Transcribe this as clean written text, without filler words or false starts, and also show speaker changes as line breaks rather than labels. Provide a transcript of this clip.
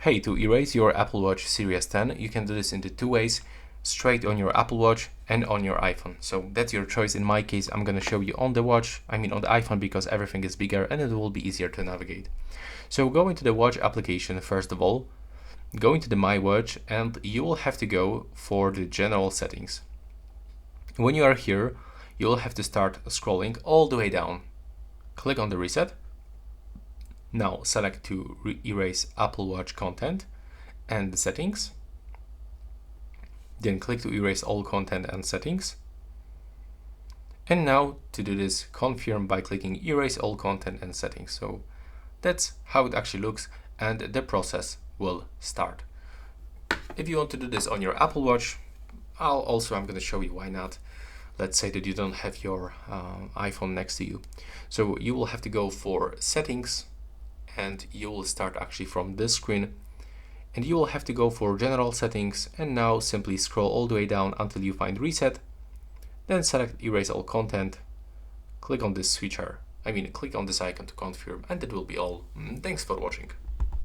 Hey, to erase your Apple Watch Series 10, you can do this in the two ways, straight on your Apple Watch and on your iPhone. So that's your choice. In my case, I'm going to show you on the watch, on the iPhone, because everything is bigger and it will be easier to navigate. So go into the watch application first of all, go into the My Watch, and you will have to go for the general settings. When you are here, you will have to start scrolling all the way down. Click on the reset. Now select to erase Apple Watch content and the settings. Then click to erase all content and settings. And now to do this, confirm by clicking erase all content and settings. So that's how it actually looks, and the process will start. If you want to do this on your Apple Watch, I'm going to show you why not. Let's say that you don't have your iPhone next to you. So you will have to go for settings, and you will start actually from this screen, and you will have to go for general settings, and now simply scroll all the way down until you find reset, then select erase all content, click on this switcher, click on this icon to confirm, and that will be all. Thanks for watching.